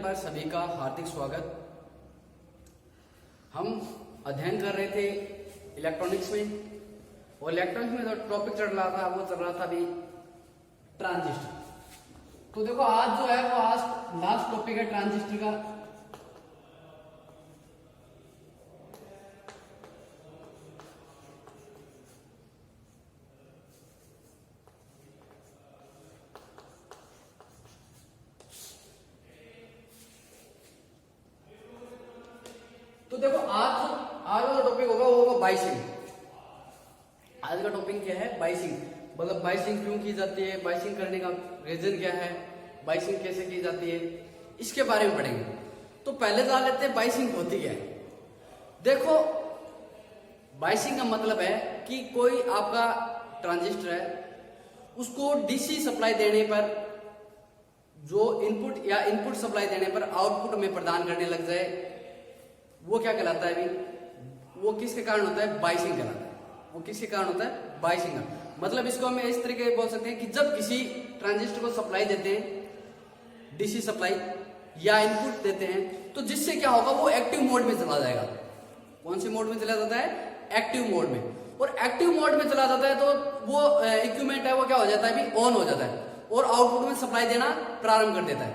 पर सभी का हार्दिक स्वागत। हम अध्ययन कर रहे थे इलेक्ट्रॉनिक्स में, और इलेक्ट्रॉनिक्स में जो टॉपिक चल रहा था वो चल रहा था अभी ट्रांजिस्टर। तो देखो आज जो है वो आज लास्ट टॉपिक है ट्रांजिस्टर का। तो देखो आज का टॉपिक होगा वो होगा बाइसिंग। आज का टॉपिक क्या है? बाइसिंग। मतलब बाइसिंग क्यों की जाती है, बाइसिंग करने का रीजन क्या है, बाइसिंग कैसे की जाती है, इसके बारे में पढ़ेंगे। तो पहले जान लेते हैं बाइसिंग होती क्या है। देखो बाइसिंग का मतलब है कि कोई आपका ट्रांजिस्टर है, उसको डीसी सप्लाई देने पर जो इनपुट या इनपुट सप्लाई देने पर आउटपुट में प्रदान करने लग जाए, वो क्या कहलाता है? अभी वो किसके कारण होता है? बाइसिंग कहलाता है। वो किसके कारण होता है? बाइसिंग का मतलब इसको हम इस तरीके से बोल सकते हैं कि जब किसी ट्रांजिस्टर को सप्लाई देते हैं, डीसी सप्लाई या इनपुट देते हैं, तो जिससे क्या होगा, वो एक्टिव मोड में चला जाएगा। कौन से मोड में चला जाता है? एक्टिव मोड में। और एक्टिव मोड में चला जाता है तो वो इक्विपमेंट है वो क्या हो जाता है? अभी ऑन हो जाता है और आउटपुट में सप्लाई देना प्रारंभ कर देता है।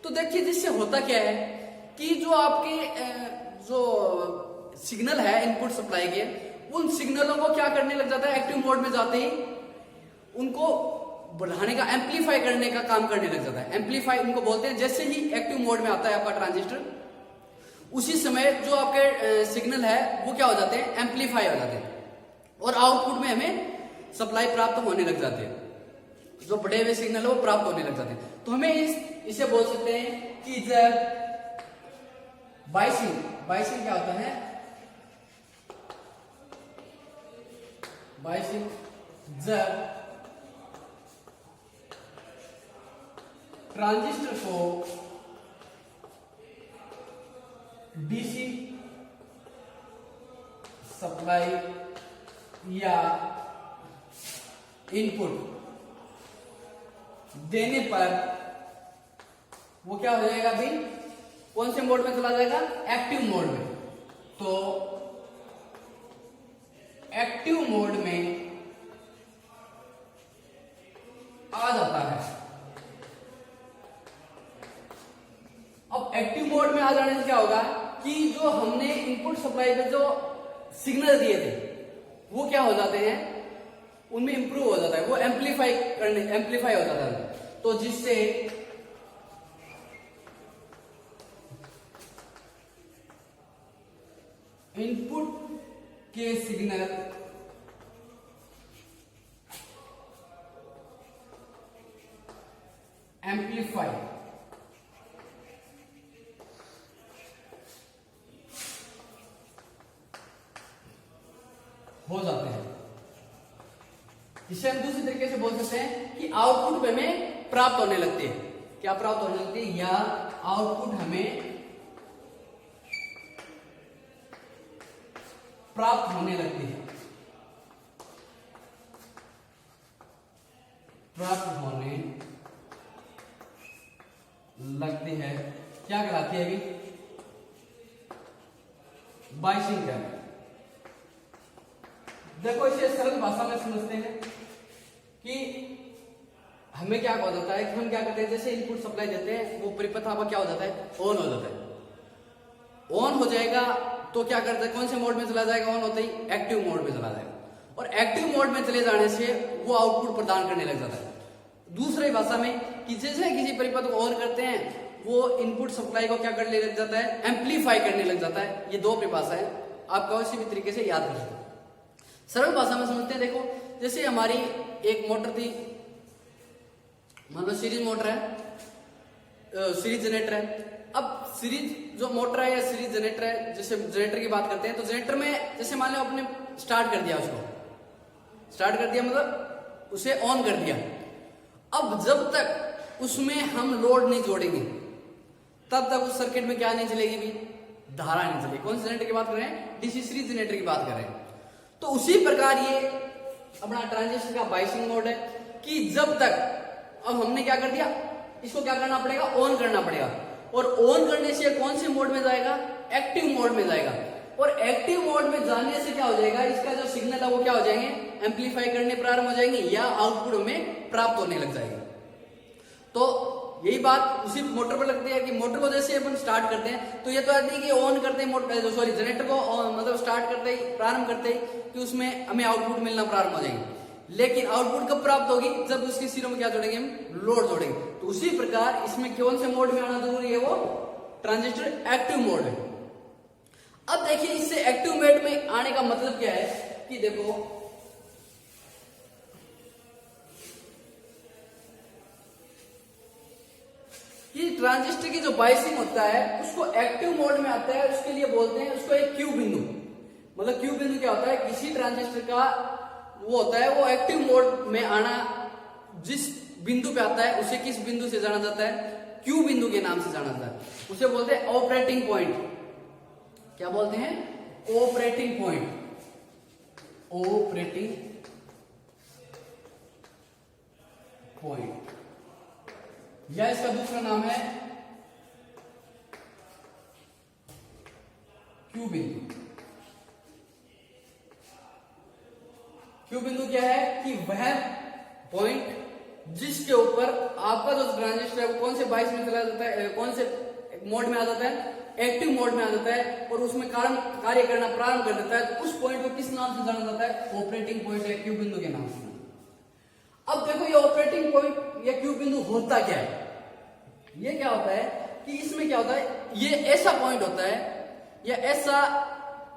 तो देखिए जिससे होता क्या है कि जो आपके जो सिग्नल है इनपुट सप्लाई के, उन सिग्नलों को क्या करने लग जाता है? एक्टिव मोड में जाते ही उनको बढ़ाने का, एम्पलीफाई करने का काम करने लग जाता है। एम्पलीफाई उनको बोलते हैं। जैसे ही एक्टिव मोड में आता है आपका ट्रांजिस्टर, उसी समय जो आपके सिग्नल है वो क्या हो जाते हैं? एम्पलीफाई हो जाते हैं और आउटपुट में हमें सप्लाई प्राप्त होने लग जाती है। जो बढ़े हुए सिग्नल है वो प्राप्त होने लग जाते हैं। तो हमें इसे बोल सकते हैं कि जब बाइसिंग क्या होता है? बाइसिंग जब ट्रांजिस्टर को डीसी सप्लाई या इनपुट देने पर वो क्या हो जाएगा? अभी कौन से मोड में चला जाएगा? एक्टिव मोड में। तो एक्टिव मोड में आ जाता है। अब एक्टिव मोड में आ जाने से क्या होगा कि जो हमने इनपुट सप्लाई पे जो सिग्नल दिए थे वो क्या हो जाते हैं? उनमें इंप्रूव हो जाता है, वो एम्पलीफाई हो जाता है। तो जिससे इनपुट के सिग्नल एम्पलीफाई हो जाते हैं। इसे हम दूसरी तरीके से बोल सकते हैं कि आउटपुट हमें प्राप्त होने लगती है। क्या प्राप्त होने लगती है? या आउटपुट हमें प्राप्त होने लगती है। प्राप्त होने लगती है। क्या कहलाती है? अभी बाइसिंग क्या है? देखो इसे सरल भाषा में समझते हैं कि हमें क्या हो जाता है कि हम क्या करते हैं, जैसे इनपुट सप्लाई देते हैं वो परिपथ आपका क्या हो जाता है? ऑन हो जाता है। ऑन हो जाएगा तो क्या करता है? कौन से मोड में चला जाएगा? ऑन होते ही एक्टिव मोड में चला जाएगा। और एक्टिव मोड में चले जाने से वो आउटपुट प्रदान करने लग जाता है। दूसरी भाषा में कि जैसे किसी परिपथ को ऑन करते हैं वो इनपुट सप्लाई को क्या करने लग जाता है? एम्पलीफाई करने लग जाता है। ये दो परिभाषा है, आप किसी भी तरीके से याद कर सकते हैं। सरल भाषा में समझते हैं। देखो जैसे हमारी एक मोटर थी, मान लो सीरीज मोटर है, सीरीज जनरेटर है। अब सीरीज जो मोटर है या सीरीज जनरेटर है, जैसे जनरेटर की बात करते हैं, तो जनरेटर में जैसे मान लो आपने स्टार्ट कर दिया, उसको स्टार्ट कर दिया मतलब उसे ऑन कर दिया। अब जब तक उसमें हम लोड नहीं जोड़ेंगे तब तक उस सर्किट में क्या नहीं चलेगी? भी धारा नहीं चलेगी। कौन से जनरेटर की बात कर रहे हैं? डीसी सीरीज जनरेटर की बात कर रहे हैं। तो उसी प्रकार ये अपना ट्रांजिस्टर का बाइसिंग मोड है कि जब तक, अब हमने क्या कर दिया, इसको क्या करना पड़ेगा? ऑन करना पड़ेगा। और ऑन करने से कौन से मोड में जाएगा, एक्टिव मोड में जाएगा। और एक्टिव मोड में जाने से क्या हो जाएगा, इसका जो सिग्नल है वो क्या हो जाएंगे, एम्पलीफाई करने प्रारंभ हो जाएंगे या आउटपुट में प्राप्त होने लग जाएगा। तो यही बात उसी मोटर पर लगती है कि मोटर को जैसे अपन स्टार्ट करते हैं तो ये तो आती है कि ऑन करते ही मोटर सॉरी जनरेटर को मतलब स्टार्ट करते ही प्रारंभ करते ही कि उसमें हमें आउटपुट मिलना प्रारंभ हो जाएंगे। लेकिन आउटपुट कब प्राप्त होगी, जब उसके सिरों में क्या जोड़ेंगे, हम लोड जोड़ेंगे। तो उसी प्रकार इसमें कौन से मोड में आना जरूरी है, वो ट्रांजिस्टर एक्टिव मोड है। अब देखिए इससे एक्टिव मोड में आने का मतलब क्या है कि देखो कि ट्रांजिस्टर की जो बाइसिंग होता है उसको एक्टिव मोड में आता है, उसके लिए बोलते हैं उसको एक क्यू बिंदु। मतलब क्यू बिंदु क्या होता है, किसी ट्रांजिस्टर का वो होता है वो एक्टिव मोड में आना जिस बिंदु पे आता है उसे किस बिंदु से जाना जाता है, क्यू बिंदु के नाम से जाना जाता है। उसे बोलते हैं ऑपरेटिंग पॉइंट। क्या बोलते हैं, ऑपरेटिंग पॉइंट, ऑपरेटिंग पॉइंट, या इसका दूसरा नाम है क्यू बिंदु। क्यू बिंदु क्या है कि वह पॉइंट जिसके ऊपर आपका जो ट्रांजिस्टर है वो कौन से बाइस में चला जाता है, कौन से मोड में आ जाता है, एक्टिव मोड में आ जाता है और उसमें कार्य करना प्रारंभ कर देता है। तो उस पॉइंट को किस नाम से जाना जाता है, ऑपरेटिंग पॉइंट या क्यू बिंदु के नाम से। अब देखो ये ऑपरेटिंग पॉइंट या क्यू बिंदु होता क्या है, ये क्या होता है कि इसमें क्या होता है, ये ऐसा पॉइंट होता है या ऐसा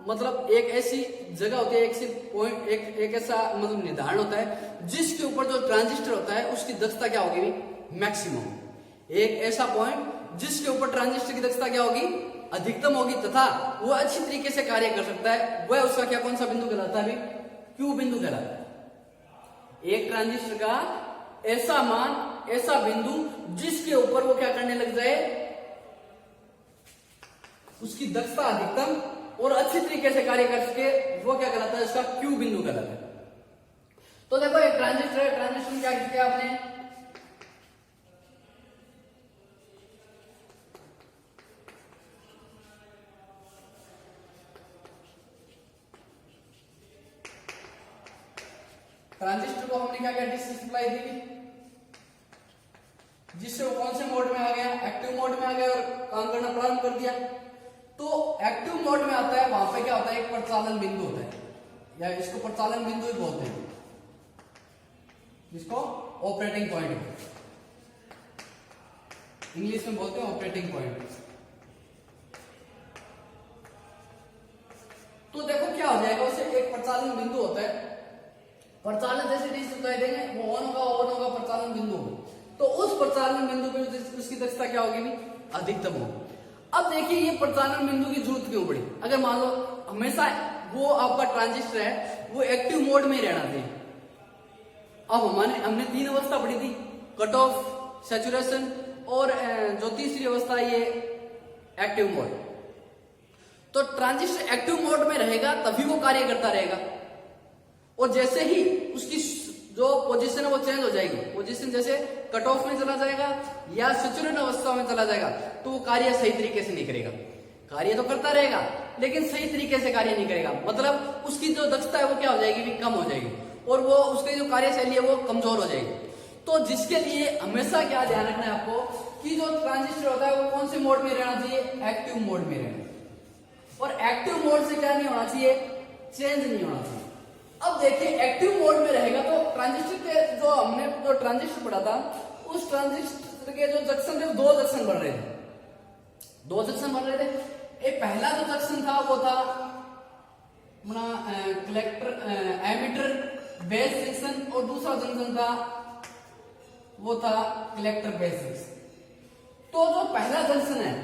मतलब एक ऐसी जगह होती है, एक ऐसी पॉइंट, एक ऐसा मतलब निर्धारण होता है जिसके ऊपर जो ट्रांजिस्टर होता है उसकी दक्षता क्या होगी, मैक्सिमम। एक ऐसा पॉइंट जिसके ऊपर ट्रांजिस्टर की दक्षता क्या होगी, अधिकतम होगी तथा वो अच्छी तरीके से कार्य कर सकता है, वह उसका क्या कौन सा बिंदु कहलाता है, क्यू बिंदु कहलाता है। एक ट्रांजिस्टर का ऐसा मान, ऐसा बिंदु जिसके ऊपर वो क्या करने लग जाए, उसकी दक्षता अधिकतम और अच्छी तरीके से कार्य कर सके, वो क्या कहलाता है, इसका क्यू बिंदु कहलाता है। तो देखो एक ट्रांजिस्टर है, ट्रांजिस्टर में क्या किया आपने, ट्रांजिस्टर को हमने क्या किया, डीसी सप्लाई दी जिससे वो कौन से मोड में आ गया, एक्टिव मोड में आ गया और काम करना प्रारंभ कर दिया। तो एक्टिव मोड में आता है, वहां पे क्या होता है, एक प्रचालन बिंदु होता है या इसको प्रचालन बिंदु ही बोलते हैं, जिसको ऑपरेटिंग पॉइंट इंग्लिश में बोलते हैं, ऑपरेटिंग पॉइंट। तो देखो क्या हो जाएगा, उसे एक प्रचालन बिंदु होता है, प्रचालन जैसे डीसी सप्लाई देंगे वो ऑन होगा प्रचालन बिंदु होगा। तो उस प्रचालन बिंदु पे उसकी दक्षता क्या होगी, अधिकतम होगी। अब देखिए ये प्रचालन बिंदु की जरूरत क्यों पड़ी, अगर मान लो हमेशा वो आपका ट्रांजिस्टर है वो एक्टिव मोड में ही रहना चाहिए। अब हमने तीन अवस्था पढ़ी थी, कट ऑफ, सैचुरेशन और जो तीसरी अवस्था ये एक्टिव मोड। तो ट्रांजिस्टर एक्टिव मोड में रहेगा तभी वो कार्य करता रहेगा, और जैसे ही उसकी जो पोजीशन है वो चेंज हो जाएगी, पोजीशन जैसे कट ऑफ में चला जाएगा या सैचुरेशन अवस्था में चला जाएगा तो वो कार्य सही तरीके से नहीं करेगा। कार्य तो करता रहेगा लेकिन सही तरीके से कार्य नहीं करेगा, मतलब उसकी जो दक्षता है वो क्या हो जाएगी, भी कम हो जाएगी और वो उसकी जो कार्यशैली है वो कमजोर हो जाएगी। तो जिसके लिए हमेशा क्या ध्यान रखना है आपको कि जो ट्रांजिस्टर होता है वो कौन से मोड में रहना चाहिए, एक्टिव मोड में रहना। और एक्टिव मोड से क्या नहीं होना चाहिए, चेंज नहीं होना चाहिए। अब देखिए एक्टिव मोड में रहेगा तो ट्रांजिस्टर के जो हमने जो ट्रांजिस्टर पढ़ा था उस ट्रांजिस्टर के जो जंक्शन थे दो जंक्शन बन रहे थे, दो जंक्शन बन रहे थे। एक पहला जो जंक्शन था वो था अपना कलेक्टर एमिटर बेस जंक्शन और दूसरा जंक्शन था वो था कलेक्टर बेस जंक्शन। तो जो पहला जंक्शन है,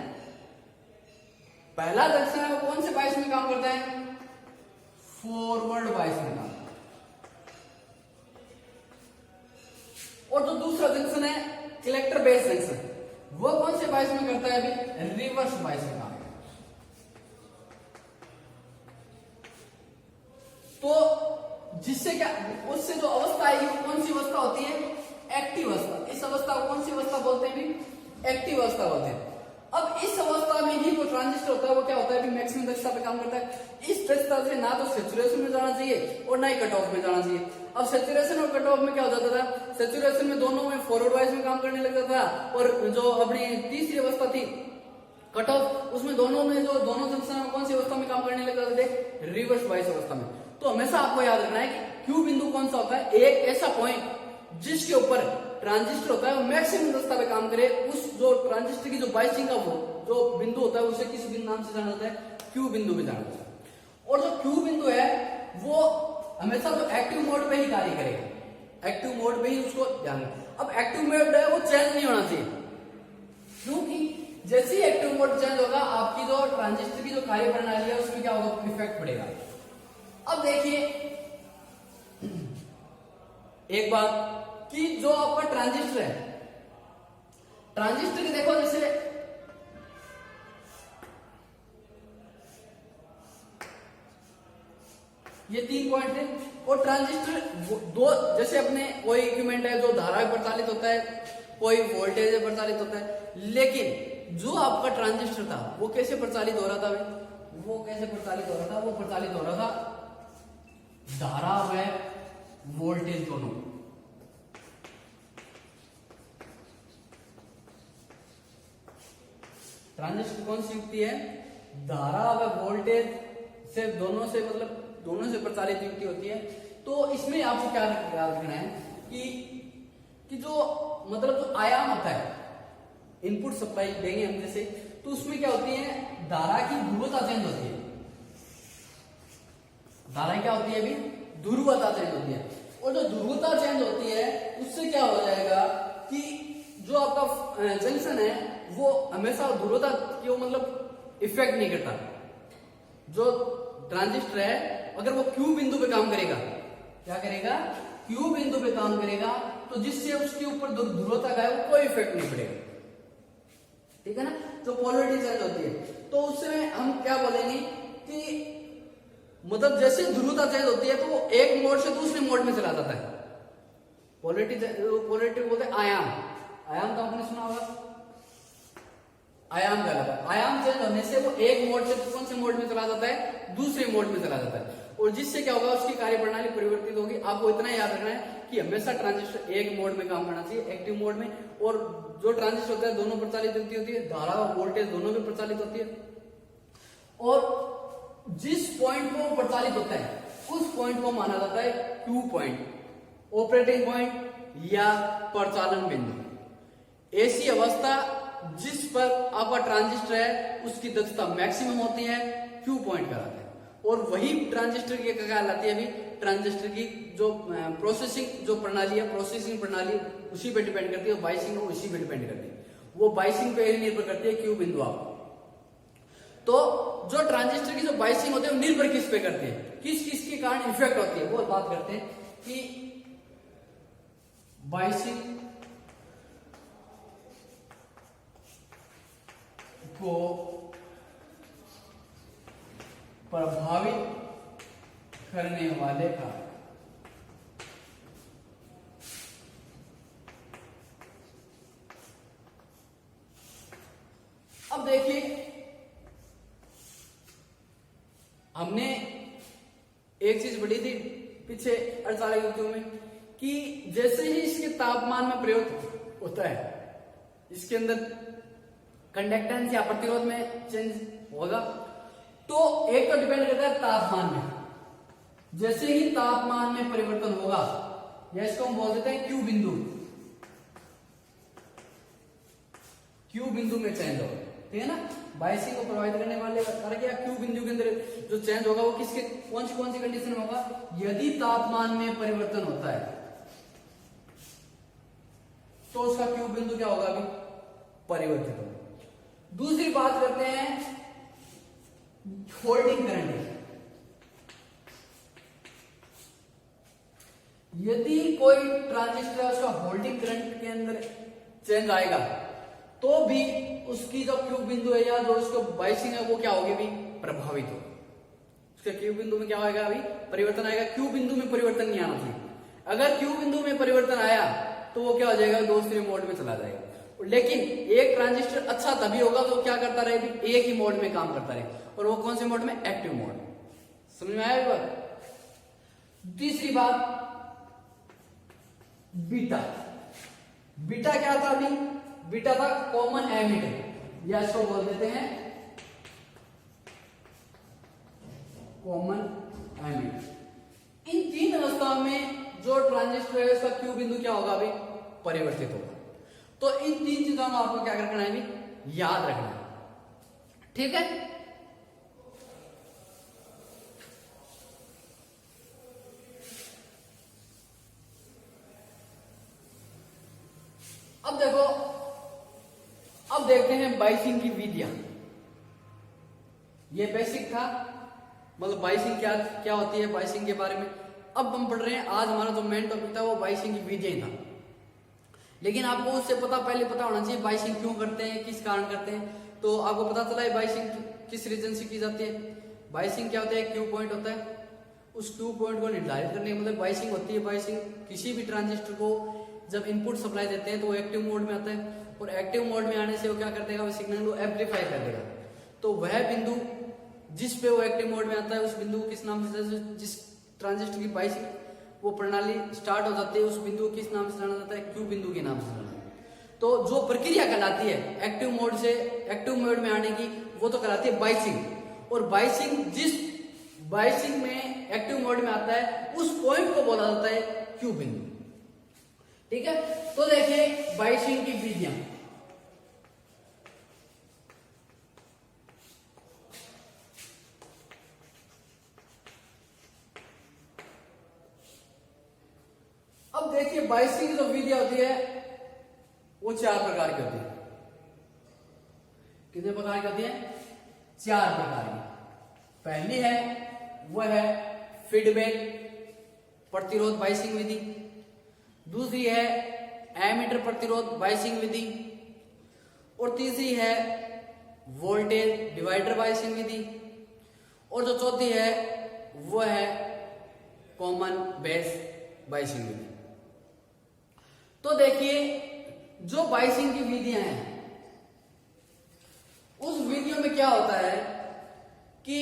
पहला जंक्शन है वो कौन से बायस में काम करता है, फॉरवर्ड बायस में काम। और जो दूसरा जंक्शन है कलेक्टर बेस जंक्शन, वो कौन से बायस में करता है, अभी रिवर्स बायस में काम। तो जिससे क्या, उससे जो अवस्था आएगी वो कौन सी अवस्था होती है, एक्टिव अवस्था। इस अवस्था को कौन सी अवस्था बोलते हैं, एक्टिव अवस्था बोलते हैं। अब इस अवस्था में ही जो ट्रांजिस्टर होता है वो क्या होता है, मैक्सिमम दक्षता पे काम करता है। इस दक्षता से ना तो सैचुरेशन में जाना चाहिए और ना ही कट ऑफ में जाना चाहिए। अब सैचुरेशन और कट ऑफ में क्या हो जाता था, सैचुरेशन में दोनों में फॉरवर्ड वाइज में काम करने लगता था, और जो अपनी तीसरी अवस्था थी कट ऑफ, उसमें दोनों में जो दोनों जंक्शन में कौन सी अवस्था में काम करने लग जाते थे, रिवर्स वाइज अवस्था में। तो हमेशा आपको याद रखना है कि क्यू बिंदु कौन सा होता है, एक ऐसा पॉइंट जिसके ऊपर ट्रांजिस्टर होता है वो मैक्सिमम दक्षता पे काम करे। उस जो ट्रांजिस्टर की जो बाइसिंग का वो जो बिंदु होता है उसे किस बिंदु नाम से जाना जाता है, क्यू बिंदु में जाना जाता है। और जो क्यू बिंदु है वो हमेशा तो एक्टिव मोड पे ही कार्य करेगा, एक्टिव मोड पे ही उसको ध्यान रखें। अब एक्टिव मोड है वो चेंज नहीं होना चाहिए, क्योंकि जैसे ही एक्टिव मोड चेंज होगा आपकी जो ट्रांजिस्टर की जो कार्य प्रणाली है उसमें क्या होगा, इफेक्ट पड़ेगा। अब देखिए एक बात कि जो आपका ट्रांजिस्टर है, ट्रांजिस्टर की देखो जैसे ये 3 पॉइंट है, और ट्रांजिस्टर दो, जैसे अपने कोई इक्विपमेंट है जो धारा में प्रचालित होता है, कोई वोल्टेज में प्रचालित होता है, लेकिन जो आपका ट्रांजिस्टर था वो कैसे प्रचालित हो रहा था भाई, वो कैसे प्रचालित हो रहा था, वो प्रचालित हो रहा था धारा व वोल्टेज दोनों। ट्रांजिस्टर कौन सी युक्ति है, धारा व वोल्टेज से दोनों से मतलब दोनों से प्रचालित युक्ति होती है। तो इसमें आपको क्या याद रखना है कि जो मतलब जो आयाम होता है, इनपुट सप्लाई देंगे हम जैसे, तो उसमें क्या होती है, धारा की ध्रुवता चेंज होती है। धारा क्या होती है अभी, ध्रुवता चेंज होती है। और जो ध्रुवता चेंज होती है उससे क्या हो जाएगा कि जो आपका जंक्शन है वो हमेशा ध्रुवता की मतलब इफेक्ट नहीं करता। जो ट्रांजिस्टर है अगर वो क्यू बिंदु पे काम करेगा, क्या करेगा, क्यू बिंदु पे काम करेगा, तो जिससे उसके ऊपर ध्रुवता का है वो कोई इफेक्ट नहीं पड़ेगा, ठीक है ना। जो पोलरिटी चेंज होती है तो उसमें हम क्या बोलेंगे कि मतलब जैसे ध्रुवता चेंज होती है तो वो एक मोड से दूसरे मोड में चला जाता है। पोलरिटी बोलते हैं आयाम, आयाम तो आपने सुना होगा, आयाम कहलाता है। आयाम चेंज होने से वो एक मोड से कौन से मोड में चला जाता है, दूसरे मोड में चला जाता है, और जिससे क्या होगा उसकी कार्यप्रणाली परिवर्तित होगी। आपको इतना याद रखना है कि हमेशा ट्रांजिस्टर एक मोड में काम करना चाहिए, एक्टिव मोड में, और जो ट्रांजिस्टर होता है दोनों प्रचालित होती है, धारा और वोल्टेज दोनों में प्रचालित होती है। और जिस पॉइंट को प्रचालित होता है उस पॉइंट को माना जाता है क्यू पॉइंट, ऑपरेटिंग पॉइंट या प्रचालन बिंदु। ऐसी अवस्था जिस पर आपका ट्रांजिस्टर है उसकी दक्षता मैक्सिमम होती है, क्यू पॉइंट कहलाता है। और वही ट्रांजिस्टर की क्या कहलाती है अभी, ट्रांजिस्टर की जो प्रोसेसिंग जो प्रणाली है, प्रोसेसिंग प्रणाली उसी पे डिपेंड करती है, बाइसिंग उसी पे डिपेंड करती है, वो बाइसिंग पे ही निर्भर करती है क्यू बिंदु आप। तो जो ट्रांजिस्टर की जो बाइसिंग होती है वो निर्भर किस पे करती है, किस किस के कारण इफेक्ट होती है, वो बात करते हैं कि बाइसिंग को प्रभावित करने वाले कारक। अब देखिए हमने एक चीज पढ़ी थी पीछे 48 युक्तियों में कि जैसे ही इसके तापमान में प्रयोग होता है इसके अंदर कंडक्टेंस या प्रतिरोध में चेंज होगा। तो एक तो डिपेंड करता है तापमान में, जैसे ही तापमान में परिवर्तन होगा या इसको हम बोल देते हैं क्यू बिंदु, क्यू बिंदु में चेंज होगा, ठीक है ना। बाइसिंग को प्रभावित करने वाले कारक या क्यू बिंदु के अंदर जो चेंज होगा वो किसके कौन सी कंडीशन में होगा, यदि तापमान में परिवर्तन होता है तो उसका क्यू बिंदु क्या होगा, अभी परिवर्तित होगा। दूसरी बात करते हैं होल्डिंग करंट। यदि कोई ट्रांजिस्टर है उसका होल्डिंग करंट के अंदर चेंज आएगा तो भी उसकी जो क्यू बिंदु है या जो उसको बाइसिंग है वो क्या होगी, भी प्रभावित होगी। उसके क्यू बिंदु में क्या होगा, अभी परिवर्तन आएगा। क्यू बिंदु में परिवर्तन नहीं आना चाहिए। अगर क्यू बिंदु में परिवर्तन आया तो वो क्या हो जाएगा, दूसरे मोड में चला जाएगा। लेकिन एक ट्रांजिस्टर अच्छा तभी होगा तो क्या करता रहे, एक ही मोड में काम करता रहे, और वो कौन से मोड में, एक्टिव मोड। समझ में आया बात। तीसरी बात, बीटा। बीटा क्या था अभी, बीटा था कॉमन एमिटर, या इसको बोल देते हैं कॉमन एमिटर। इन तीन अवस्थाओं में जो ट्रांजिस्टर है उसका क्यू बिंदु क्या होगा, अभी परिवर्तित होगा। तो इन तीन चीजों को आपको क्या रखना है, अभी याद रखना है, ठीक है। अब देखो, अब देखते हैं बाइसिंग की विधियां। ये बेसिक था, मतलब बाइसिंग क्या क्या होती है, बाइसिंग के बारे में अब हम पढ़ रहे हैं। आज हमारा जो मेन टॉपिक था वो बाइसिंग की विधियां था, लेकिन आपको उससे पहले पता होना चाहिए बाइसिंग क्यों करते हैं, किस कारण करते हैं। तो आपको पता चला है बाइसिंग किस रीजन से की जाती है। बाइसिंग क्या होता है, क्यू पॉइंट होता है, उस क्यू पॉइंट को निर्धारित करने का मतलब बाइसिंग होती है। बाइसिंग किसी भी ट्रांजिस्टर को जब इनपुट सप्लाई देते हैं तो वो एक्टिव मोड में आता है, और एक्टिव मोड में आने से वो क्या कर देगा, वो सिग्नल को एम्पलीफाई कर देगा। तो वह बिंदु जिस पे वो एक्टिव मोड में आता है उस बिंदु को किस नाम से, जिस ट्रांजिस्टर की बाइसिंग वो प्रणाली स्टार्ट हो जाती है उस बिंदु को किस नाम से जाना जाता है, क्यू बिंदु के नाम से जाना जाता है। तो जो प्रक्रिया कहलाती है एक्टिव मोड से एक्टिव मोड में आने की, वो तो कहलाती है बाइसिंग। और बाइसिंग, जिस बाइसिंग में एक्टिव मोड में आता है उस पॉइंट को बोला जाता है क्यू बिंदु, ठीक है। तो देखिए बाइसिंग की विधियां। अब देखिए बाइसिंग की जो विधियां होती है वो 4 प्रकार की होती है। कितने प्रकार की होती है, 4 प्रकार की। पहली है वह है फीडबैक प्रतिरोध बाइसिंग विधि। दूसरी है एमीटर प्रतिरोध बाइसिंग विधि, और तीसरी है वोल्टेज डिवाइडर बाइसिंग विधि, और जो चौथी है वह है कॉमन बेस बाइसिंग विधि। तो देखिए जो बाइसिंग की विधियां हैं उस विधियों में क्या होता है कि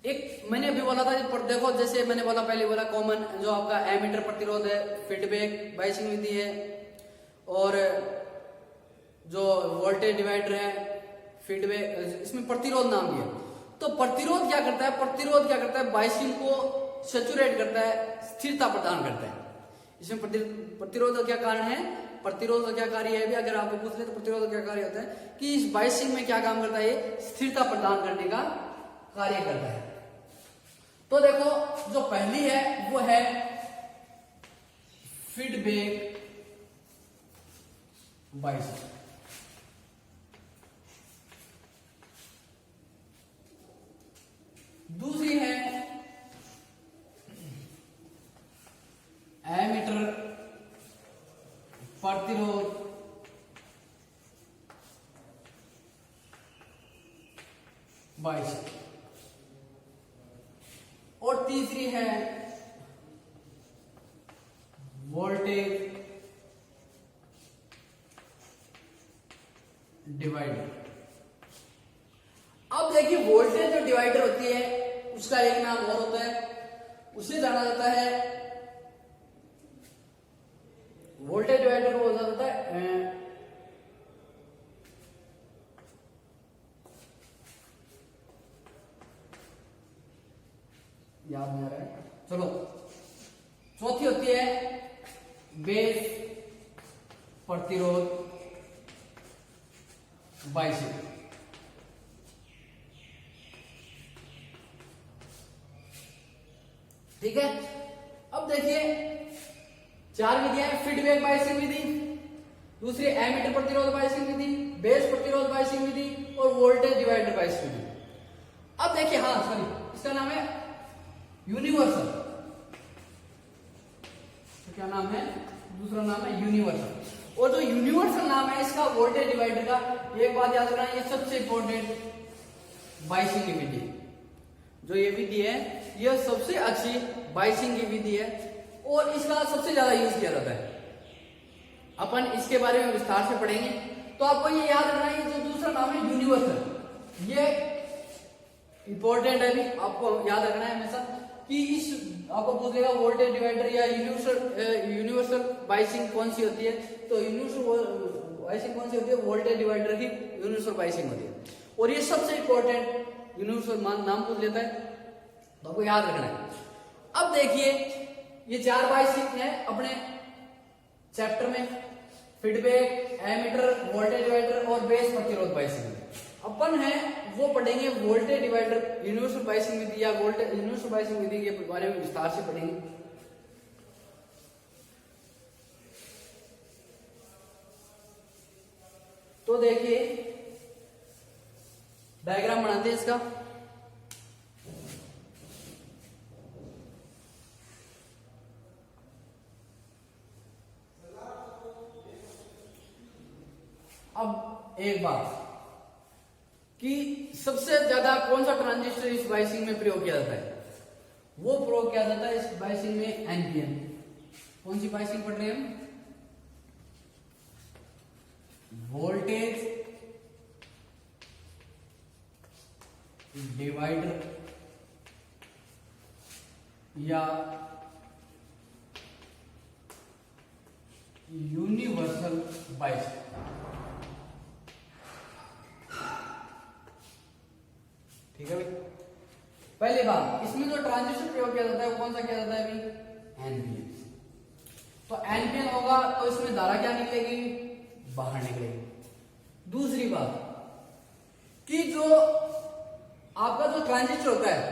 एक मैंने अभी बोला था, पर देखो जैसे मैंने बोला पहले बोला कॉमन जो आपका एमीटर प्रतिरोध है, फीडबैक बाइसिंग विधि है, और जो वोल्टेज डिवाइडर है फीडबैक, इसमें प्रतिरोध नाम दिया। तो प्रतिरोध क्या करता है, प्रतिरोध क्या करता है, बाइसिंग को सैचुरेट करता है, स्थिरता प्रदान करता है। इसमें प्रतिरोध का क्या कारण है, प्रतिरोध का क्या कार्य है, भी अगर आपको पूछ ले तो प्रतिरोध का क्या कार्य होता है कि इस बाइसिंग में क्या काम करता है, ये स्थिरता प्रदान करने का कार्य करता है। तो देखो जो पहली है वो है फीडबैक बाइसिंग। दूसरी है एमीटर प्रतिरोध बाइसिंग, और तीसरी है वोल्टेज डिवाइडर। अब देखिए वोल्टेज जो डिवाइडर होती है उसका एक नाम और होता है, उसे जाना जाता है वोल्टेज डिवाइडर को बोला जाता है याद नहीं आ रहा है, चलो चौथी होती है बेस प्रतिरोध बाइसिंग। ठीक है। अब देखिए 4 विधियां हैं, फीडबैक बाइसिंग विधि, दूसरी एमीटर प्रतिरोध बाइसिंग विधि, बेस प्रतिरोध बाइसिंग विधि, और वोल्टेज डिवाइडर बाइसिंग विधि। अब देखिए, हाँ सॉरी, इसका नाम है यूनिवर्सल। तो क्या नाम है, दूसरा नाम है यूनिवर्सल। और जो यूनिवर्सल नाम है इसका वोल्टेज डिवाइडर का, एक बात याद रखना, ये सबसे इंपॉर्टेंट बाइसिंग की विधि, जो ये विधि है यह सबसे अच्छी बाइसिंग की विधि है और इसका सबसे ज्यादा यूज किया जाता है। अपन इसके बारे में विस्तार से पढ़ेंगे। तो आपको ये याद रखना है, जो दूसरा नाम है यूनिवर्सल, ये इंपॉर्टेंट है, भी आपको याद रखना है हमेशा कि इस आपको पूछेगा वोल्टेज डिवाइडर या यूनिवर्सल बाइसिंग कौन सी होती है, तो यूनिवर्सल बाइसिंग कौन सी होती है, वोल्टेज डिवाइडर की यूनिवर्सल बाइसिंग होती है। और ये सबसे इंपॉर्टेंट यूनिवर्सल नाम पूछ लेता है, तो आपको याद रखना है। अब देखिए ये 4 बाइसिंग है अपने चैप्टर में, फीडबैक, एमीटर, वोल्टेज डिवाइडर और बेस प्रतिरोध बाइसिंग। अपन है वो पढ़ेंगे वोल्टेज डिवाइडर यूनिवर्सल बाइसिंग विधि या वोल्टेज यूनिवर्सल बाइसिंग विधि के बारे में विस्तार से पढ़ेंगे। तो देखिए डायग्राम बनाते हैं इसका। अब एक बात कि सबसे ज्यादा कौन सा ट्रांजिस्टर इस बाइसिंग में प्रयोग किया जाता है, वो प्रयोग किया जाता है इस बाइसिंग में एनपीएन। कौन सी बाइसिंग पढ़ रहे हैं हम, वोल्टेज डिवाइडर या यूनिवर्सल बाइसिंग। ठीक है भाई, पहली बात इसमें जो ट्रांजिस्टर प्रयोग किया जाता है वो कौन सा किया जाता है अभी, एनपीएन। तो एनपीएन होगा तो इसमें धारा क्या निकलेगी, बाहर निकलेगी। दूसरी बात कि जो आपका जो ट्रांजिस्टर होता है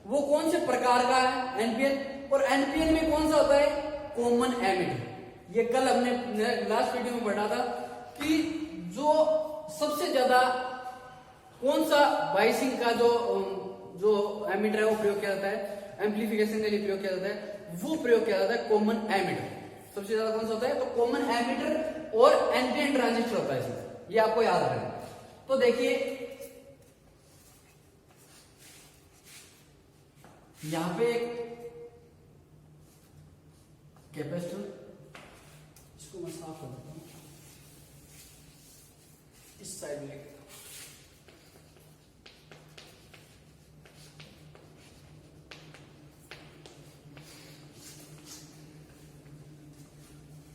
वो कौन से प्रकार का है, एनपीएन। और एनपीएन में कौन सा होता है, कॉमन एमिटर। ये कल हमने लास्ट वीडियो में पढ़ा था कि जो सबसे ज्यादा कौन सा बाइसिंग का जो एमिटर है वो प्रयोग किया जाता है, एम्प्लीफिकेशन के लिए प्रयोग किया जाता है, वो प्रयोग किया जाता है कॉमन एमिटर। सबसे ज्यादा कौन सा होता है, तो कॉमन एमिटर और एनपीएन ट्रांजिस्टर होता है इसमें, ये आपको याद रखना। तो देखिए यहां पे एक कैपेसिटर, इसको मैं साफ कर देता हूं, इस साइड में लेके,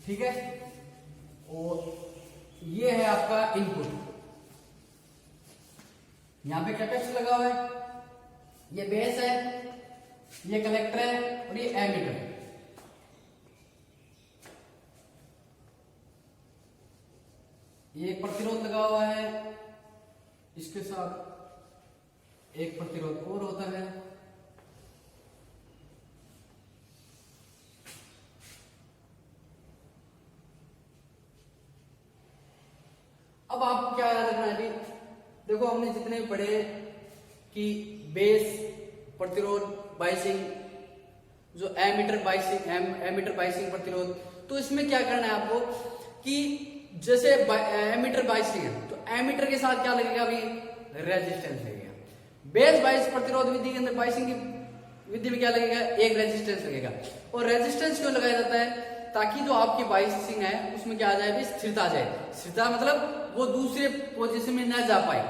ठीक है। और ये है आपका इनपुट, यहां पे कैपेसिटर लगा हुआ है, ये बेस है, ये कलेक्टर है और ये एमीटर। ये एक प्रतिरोध लगा हुआ है, इसके साथ एक प्रतिरोध और होता है। अब आपको क्या याद रखना है अभी, देखो हमने जितने भी पढ़े कि बेस प्रतिरोध बाइसिंग, जो एमीटर बाइसिंग प्रतिरोध, तो इसमें क्या करना है आपको कि जैसे एमीटर बाइसिंग है तो एमीटर के साथ क्या लगेगा, अभी रेजिस्टेंस लगेगा। बेस बाइस प्रतिरोध विधि के अंदर बाइसिंग की विधि में क्या लगेगा, एक रेजिस्टेंस लगेगा। और रेजिस्टेंस क्यों लगाया जाता है, ताकि जो आपकी बाइसिंग है उसमें क्या आ जाए, स्थिरता आ जाए। स्थिरता मतलब वो दूसरे पोजीशन में ना जा पाए,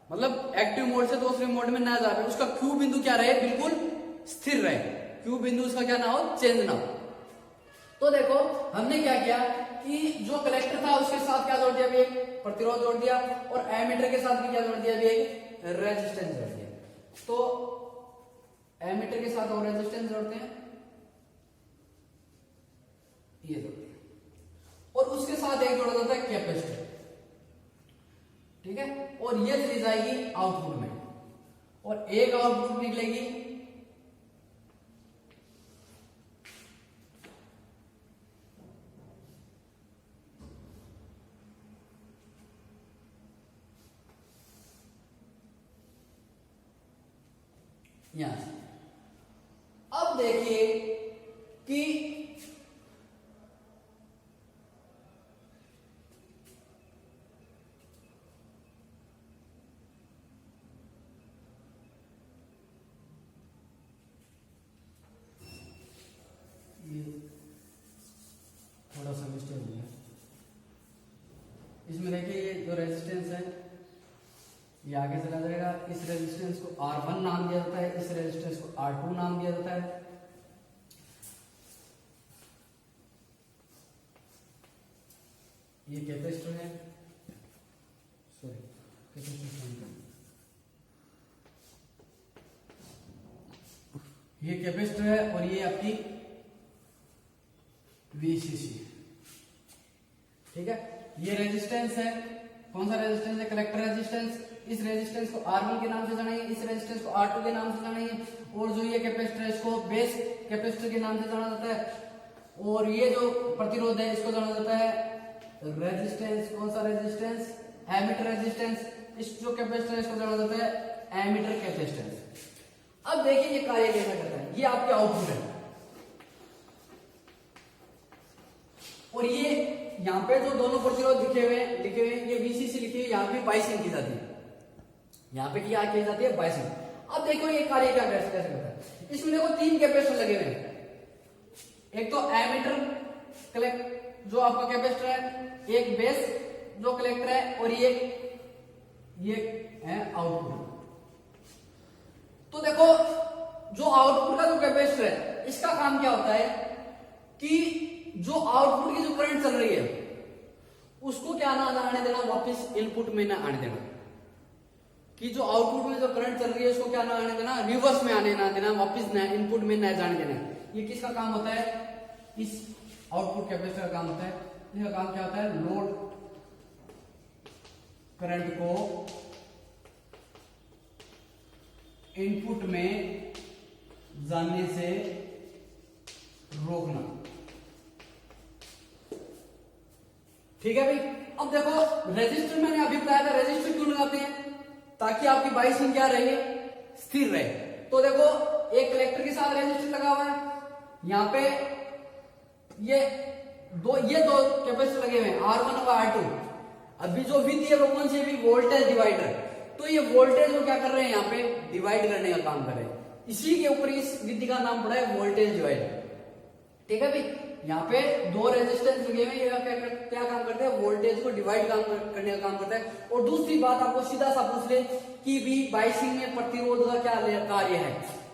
मतलब एक्टिव मोड से दूसरे मोड में ना जा पाए, उसका क्यू बिंदु क्या रहे, बिल्कुल स्थिर रहे, क्यू बिंदु उसका क्या ना हो, चेंज ना हो। तो देखो हमने क्या किया कि जो कलेक्टर था उसके साथ क्या जोड़ दिया, भी एक प्रतिरोध जोड़ दिया, और एमीटर के साथ भी क्या जोड़ दिया, भी एक रेजिस्टेंस जोड़ दिया। तो एमीटर के साथ और रेजिस्टेंस जोड़ते हैं, ये जोड़ते हैं, और उसके साथ एक जोड़ा जाता है कैपेसिटर, ठीक है। और ये चली जाएगी आउटपुट में, और एक आउटपुट निकलेगी यहां से। अब देखिए कि ये थोड़ा सा मिस्टेक हो गया, ये आगे चला जाएगा। इस रेजिस्टेंस को R1 नाम दिया जाता है, इस रेजिस्टेंस को R2 नाम दिया जाता है। ये कैपेसिटर है, सॉरी ये कैपेसिटर है और ये आपकी VCC, ठीक है। ये रेजिस्टेंस है, कौन सा रेजिस्टेंस है? Collector resistance. इस रेजिस्टेंस को R1 के नाम से जानेंगे, इस रेजिस्टेंस को R2 के नाम से जानेंगे, और जो ये कैपेसिटर है इसको बेस कैपेसिटर के नाम से जाना जाता है। और ये जो प्रतिरोध है इसको जाना जाता है रेजिस्टेंस। कौन सा रेजिस्टेंस? Ammeter resistance. इस जो कैपेसिटर है इसको जाना जाता है एमीटर कैपेसिटेंस। अब देखिए ये कार्य कैसा करता है। ये आपके आउटपुट है और ये यहाँ पे जो दोनों प्रतिरोध लिखे हुए हैं ये VCC लिखी हुई, यहाँ पे बाइसिंग की जाती है, यहाँ पे क्या की जाती है? बाइसिंग। अब देखो ये कार्य क्या कैसे करता है। इसमें देखो 3 कैपेसिटर लगे हुए हैं, एक तो एमीटर कलेक्ट जो आपका कैपेसिटर है, एक बेस जो कलेक्टर है, और ये है आउटपुट। तो देखो जो आउटपुट का जो कैपेसिटर है इसका काम क्या होता है कि जो आउटपुट की जो करंट चल रही है उसको क्या ना आने देना, वापस इनपुट में ना आने देना। कि जो आउटपुट में जो करंट चल रही है उसको क्या ना आने देना, रिवर्स में आने ना देना, वापस इनपुट में ना जाने देना। ये किसका काम होता है? इस आउटपुट कैपेसिटर का काम होता है। इसका काम क्या होता है? लोड करंट को इनपुट में जाने से रोकना, ठीक है भाई। अब देखो रेजिस्टर मैंने अभी बताया था, रेजिस्टर क्यों लगाते हैं? ताकि आपकी बाइसिंग क्या रहे? स्थिर रहे। तो देखो एक कलेक्टर के साथ रेजिस्टर लगा हुआ है, यहाँ पे ये दो कैपेसिटर लगे हुए हैं R1 और R2। अभी जो विधि है वो कौन सी है? Voltage divider. तो ये वोल्टेज को क्या कर रहे हैं? यहाँ पे डिवाइड करने का काम कर रहे हैं। इसी के ऊपर इस विधि का नाम पड़ा है वोल्टेज डिवाइडर, ठीक है भाई। यहाँ पे 2 रेजिस्टेंस लगे हुए हैं, क्या काम करते हैं? वोल्टेज को डिवाइड करने का काम करता है। और दूसरी बात आपको सीधा सा पूछ ले कि भी बाइसिंग में प्रतिरोध का क्या कार्य है,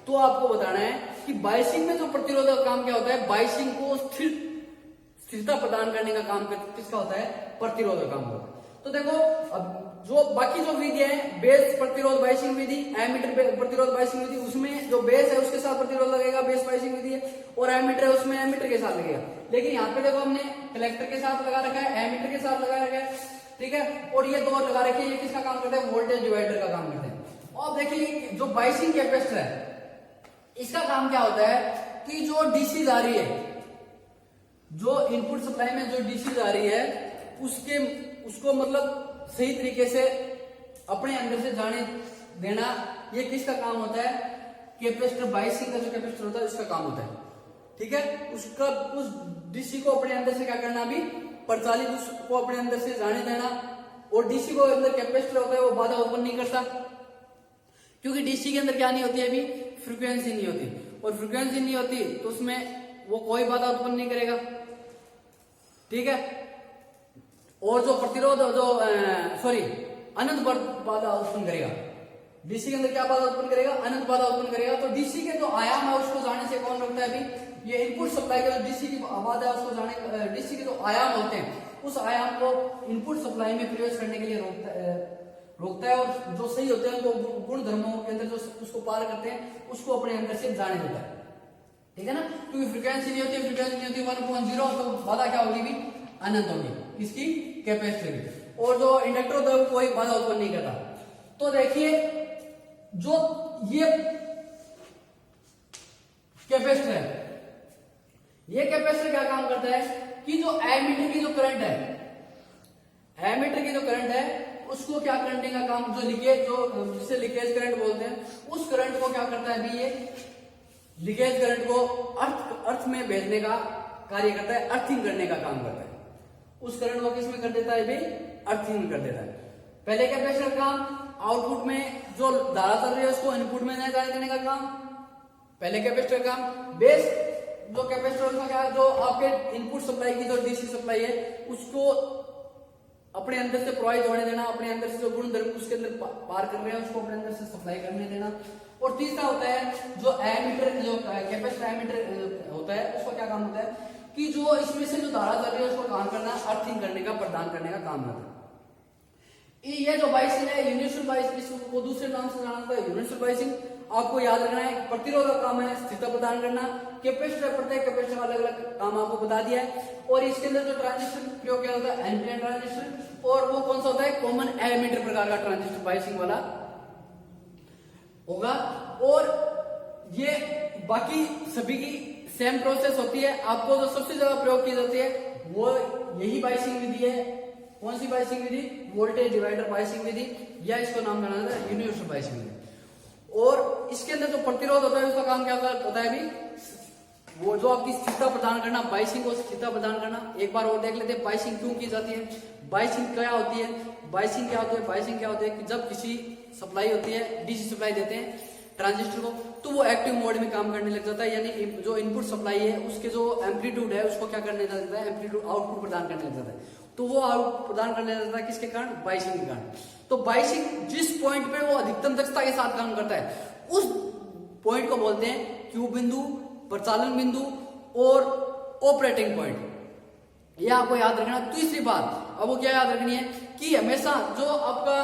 तो आपको बताना है कि बाइसिंग में जो प्रतिरोध का काम क्या होता है? बाइसिंग को स्थिरता प्रदान करने का काम किसका होता है? प्रतिरोध का काम होता है। तो देखो अब जो बाकी जो विधि है, बेस प्रतिरोध बाइसिंग विधि, एमीटर प्रतिरोध बाइसिंग विधि, उसमें जो बेस है उसके साथ प्रतिरोध लगेगा, बेस बाइसिंग विधि है, और एमीटर है उसमें एमीटर के साथ लगेगा। लेकिन यहाँ पे देखो हमने कलेक्टर के साथ लगा रखा है, एमीटर के साथ लगा रखा है, ठीक है। और ये 2 लगा रखे हैं, ये किसका काम करते हैं? वोल्टेज डिवाइडर का काम करते हैं। और देखिए जो बाइसिंग कैपेसिटर है इसका काम क्या होता है कि जो डीसी जा रही है, जो इनपुट सप्लाई में जो डीसी जा रही है उसको मतलब सही तरीके से अपने अंदर से जाने देना, ये किसका काम होता है? कैपेसिटर, बाइसिंग का जो कैपेसिटर होता है इसका काम होता है, ठीक है। उस डीसी को अपने अंदर से क्या करना, अभी प्रचालित उसको अपने अंदर से जाने देना। और डीसी को अंदर कैपेसिटर होता है वो बाधा उत्पन्न नहीं करता, क्योंकि डीसी के अंदर क्या नहीं होती है? अभी फ्रीक्वेंसी नहीं होती, और फ्रीक्वेंसी नहीं होती तो उसमें वो कोई बाधा उत्पन्न नहीं करेगा, ठीक है। और जो प्रतिरोध अनंत बाधा उत्पन्न करेगा। डीसी के अंदर क्या बाधा उत्पन्न करेगा? अनंत बाधा उत्पन्न करेगा। तो डीसी के जो आयाम है उसको जाने से कौन रोकता है? अभी ये इनपुट सप्लाई का जो डीसी की आवाज है उसको जाने, डीसी के जो आयाम होते हैं उस आयाम को इनपुट सप्लाई में प्रवेश करने के लिए रोकता है, और जो सही होते हैं उनको गुण धर्मों के अंदर जो उसको पार करते हैं उसको अपने अंदर से जाने देता है, ठीक है ना। क्योंकि फ्रीक्वेंसी नहीं होती, 1.0, तो बाधा क्या होगी? भी अनंत होगी, किसकी? कैपेसिटर की। और जो इंडक्टर होता है वो कोई बाधा उत्पन्न नहीं करता। तो देखिए जो ये कैपेसिटर है, ये कैपेसिटर क्या काम करता है कि जो एमीटर की जो करंट है, एमीटर की जो करंट है उसको क्या करने का काम, जो जिसे लीकेज करंट बोलते हैं, उस करंट को क्या करता है? अभी ये लीकेज करंट को अर्थ में भेजने का कार्य करता है, अर्थिंग करने का काम करता है। उस करंट को किस में कर देता है? भी अर्थिंग में कर देता है। पहले कैपेसिटर काम, आउटपुट में जो धारा चल रही है उसको इनपुट में नहीं जाने देने का काम, पहले कैपेसिटर काम। बेस जो कैपेसिटर का क्या, जो आपके इनपुट सप्लाई की जो डीसी सप्लाई है उसको अपने अंदर से प्रोवाइड होने देना, अपने अंदर से जो गुण धर्म उसके अंदर पार कर रहे हैं उसको अपने अंदर से सप्लाई करने देना। और तीसरा होता है जो एमीटर, जो कैपेसिटर एमीटर होता है, उसका क्या काम होता है कि जो इसमें से जो धारा चल रही है उसको काम करना, अर्थिंग करने का, प्रदान करने का काम करता है। ये जो बाइसिंग है यूनिवर्सल बाइसिंग, इसको दूसरे नाम से जाना जाता है यूनिवर्सल बाइसिंग। आपको याद रखना है प्रतिरोध का काम है स्थिरता प्रदान करना, कैपेसिटर प्रत्येक कैपेसिटर का अलग अलग काम आपको बता दिया है। और इसके अंदर जो ट्रांजिस्टर प्रयोग किया होता है एनपीएन ट्रांजिस्टर, और वो कौन सा होता है कॉमन एमीटर प्रकार का ट्रांजिस्टर बाइसिंग वाला होगा। और ये बाकी सभी की सेम प्रोसेस होती है। आपको जो सबसे ज्यादा प्रयोग की जाती है वो यही बाइसिंग विधि है। कौन सी बाइसिंग विधि? वोल्टेज डिवाइडर बाइसिंग विधि, या इसको नाम जाना जाता है यूनिवर्सल बाइसिंग विधि। और इसके अंदर जो प्रतिरोध होता है उसका काम क्या होता है अभी, वो जो आपकी स्थिरता प्रदान करना, बाइसिंग को स्थिरता प्रदान करना। एक बार और देख लेते हैं बाइसिंग क्यों की जाती है, बाइसिंग क्या होती है। बाइसिंग क्या होती है? बाइसिंग क्या होती है कि जब किसी सप्लाई होती है, डीसी सप्लाई देते हैं ट्रांजिस्टर को, तो वो एक्टिव मोड में काम करने लग जाता है, यानी जो इनपुट सप्लाई है उसके जो एम्पलीट्यूड है उसको क्या करने लग जाता है, एम्पलीट्यूड आउटपुट प्रदान करने लग जाता है। तो वो आउटपुट प्रदान करने लग जाता है किसके कारण? बाइसिंग के कारण। तो बाइसिंग जिस पॉइंट पे वो अधिकतम दक्षता के साथ काम करता है उस पॉइंट को बोलते हैं क्यू बिंदु, प्रचालन बिंदु और ऑपरेटिंग पॉइंट। ये आपको याद रखना। तीसरी बात अब वो क्या याद रखनी है कि हमेशा जो आपका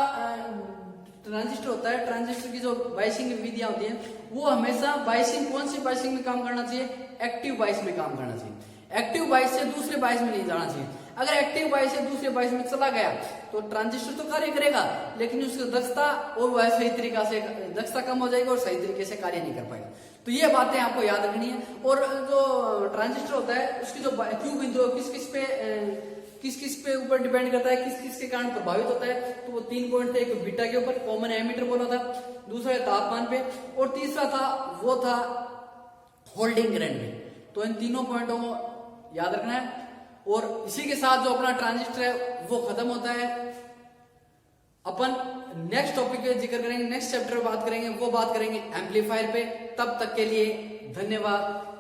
ट्रांजिस्टर होता है, ट्रांजिस्टर की जो बाइसिंग विधियां होती हैं वो हमेशा बाइसिंग, कौन सी बाइसिंग में काम करना चाहिए? एक्टिव बाइस में काम करना चाहिए। एक्टिव बाइस से दूसरे बाइस में नहीं जाना चाहिए। अगर एक्टिव बाइस से दूसरे बाइस में चला गया तो ट्रांजिस्टर तो कार्य करेगा लेकिन उसकी दक्षता और वह सही तरीका से, दक्षता कम हो जाएगी और सही तरीके से कार्य नहीं कर पाएगा। तो ये बातें आपको याद रखनी है। और जो ट्रांजिस्टर होता है उसकी जो क्यू बिंदु किस किस पे ऊपर डिपेंड करता है, किस किस के कारण प्रभावित होता है, तो वो 3 पॉइंट थे। एक बीटा के ऊपर कॉमन एमीटर बोला था, दूसरा तापमान पे, और तीसरा था वो था होल्डिंग करंट पे। तो इन तीनों पॉइंटों को याद रखना है। और इसी के साथ जो अपना ट्रांजिस्टर है वो खत्म होता है। अपन नेक्स्ट टॉपिक पे जिक्र करेंगे, नेक्स्ट चैप्टर में बात करेंगे, वो बात करेंगे एम्पलीफायर पे। तब तक के लिए धन्यवाद।